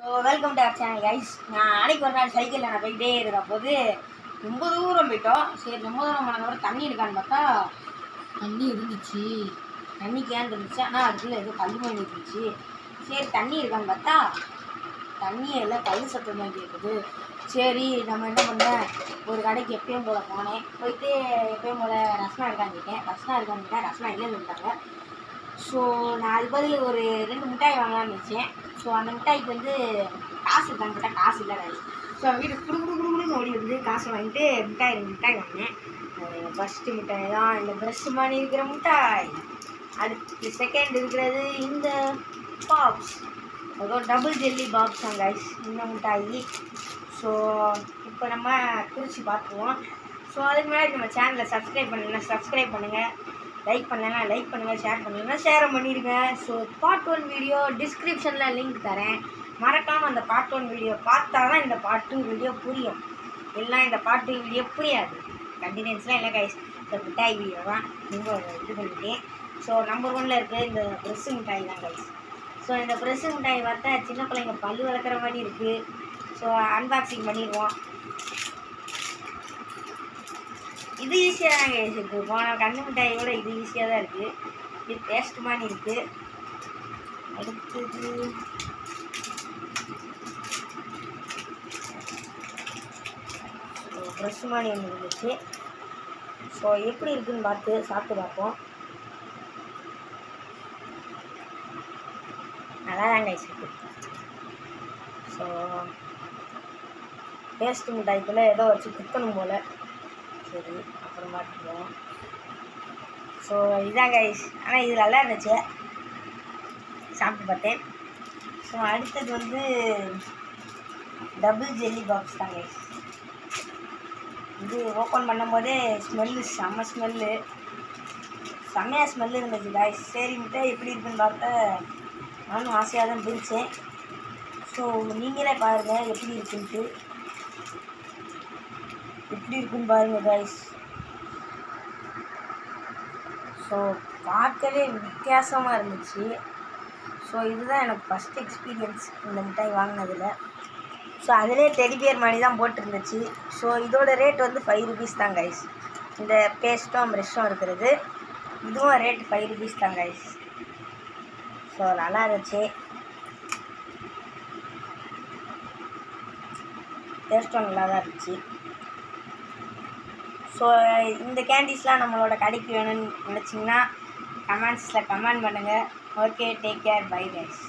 Welcome to our channel guys. நான் அன்னைக்கு ஒரு நாள் சைக்கிளில் நான் போய்கிட்டே இருக்கிற போது ரொம்ப தூரம் போயிட்டோம். சரி, ரொம்ப தூரம் போனதுக்கப்புறம் தண்ணி இருக்கான்னு பார்த்தா தண்ணி இருந்துச்சு. தண்ணி கேன் இருந்துச்சு, ஆனால் அதுக்குள்ளே ஏதோ கல் மணி இருந்துச்சு. சரி, தண்ணி இருக்கான்னு பார்த்தா தண்ணியை எல்லாம் கல் சத்தமாக கேட்குது. சரி, நம்ம என்ன பண்ணேன், ஒரு கடைக்கு எப்பயும் போல் போனேன். போயிட்டு எப்பயும் போல் ரசனா இருக்கான்னு கேட்டேன். ரசனா இல்லைன்னு சொல்லிட்டாங்க. ஸோ நான் அது பதில் ஒரு 2 மிட்டாய் வாங்கலாம்னு வச்சேன். ஸோ அந்த மிட்டாய்க்கு வந்து காசு இருக்கான்னு கேட்டால் காசு இல்லை காசு. ஸோ வீட்டுக்கு குடுக்குன்னு ஓடி வந்து காசு வாங்கிட்டு 2 மிட்டாய் வாங்கினேன். ஃபஸ்ட்டு மிட்டாய் தான் இந்த ப்ரெஷ் மாதிரி இருக்கிற மிட்டாய். அடுத்து செகண்ட் இருக்கிறது இந்த பாப்ஸ், அதுவும் டபுள் ஜெல்லி பாப்ஸ் தான் கைஸ் இந்த மிட்டாய். ஸோ இப்போ நம்ம குறித்து பார்த்துருவோம். ஸோ அதுக்கு முன்னாடி நம்ம சேனலை சப்ஸ்கிரைப் பண்ணுங்கள், லைக் பண்ணலைன்னா லைக் பண்ணுங்கள், ஷேர் பண்ணலைன்னா ஷேர் பண்ணிடுங்க. ஸோ பார்ட் 1 வீடியோ டிஸ்கிரிப்ஷனில் லிங்க் தரேன். மறக்காமல் அந்த பார்ட் 1 வீடியோ பார்த்தா தான் இந்த பார்ட் 2 வீடியோ புரியும். இல்லைனா இந்த பார்ட் 2 வீடியோ புரியாது. கண்டினியூஸ்லாம் இல்லை கைஸ், இந்த மிட்டாய் வீடியோ தான் ரொம்ப இது பண்ணிட்டேன். ஸோ நம்பர் 1ல் இருக்குது இந்த ப்ரெஸ்ஸு மிட்டாய் தான் கைஸ். ஸோ இந்த ப்ரெஸ்ஸு மிட்டாய் பார்த்தா சின்ன பிள்ளைங்க பல்லு வளர்க்குற மாதிரி இருக்குது. ஸோ அன்பாக்சிங் பண்ணிடுவோம். இது ஈஸியாக தான் கைஸ் இருக்குது. போன கண்ணு மிட்டாயோட இது ஈஸியாக தான் இருக்குது. இது டேஸ்ட் மாதிரி இருக்குது. அடுத்தது ப்ரெஷ் மாதிரி ஒன்று இருந்துச்சு. ஸோ எப்படி இருக்குதுன்னு சாப்பிட்டு பார்ப்போம். நல்லா தான் கைஸ் இருக்குது. ஸோ டேஸ்ட் மிட்டாய்க்குள்ளே ஏதோ வச்சு குத்தணும் போல். சரி, அப்புறம் பார்த்துக்குவோம். ஸோ இதுதான் கைஸ், ஆனால் இது நல்லா இருந்துச்சு, சாப்பிட்டு பார்த்தேன். ஸோ அடுத்தது வந்து டபுள் ஜெல்லி பாக்ஸ் தான் கைஸ். இது ஓப்பன் பண்ணும்போதே செம்ம செம்மையாக ஸ்மெல்லு இருந்துச்சு கைஸ். சரி, மிட்டாய் எப்படி இருக்குன்னு பார்த்தா நானும் ஆசையாக தான் பிரித்தேன். ஸோ நீங்களே பாருங்கள் எப்படி இருக்குன்னு பாருங்கள் கைஸ். ஸோ பார்க்கவே வித்தியாசமாக இருந்துச்சு. ஸோ இதுதான் எனக்கு ஃபஸ்ட் எக்ஸ்பீரியன்ஸ் இந்த மிட்டாய் வாங்கினதில். ஸோ அதிலே டெடிபியர் மாதிரி தான் போட்டிருந்துச்சு. ஸோ இதோட ரேட் வந்து 5 rupees தான் கைஸ். இந்த பேஸ்ட்டும் ப்ரெஷ்ஷும் இருக்கிறது இதுவும் ரேட் 5 rupees தான் கைஸ். ஸோ நல்லா இருந்துச்சு, டேஸ்ட்டும் நல்லா தான் இருந்துச்சு. ஸோ இந்த கேண்டீஸ்லாம் நம்மளோட கடைக்கு வேணும்னு நினச்சிங்கன்னா கமெண்ட்ஸில் கமெண்ட் பண்ணுங்கள். Okay, take care, bye guys.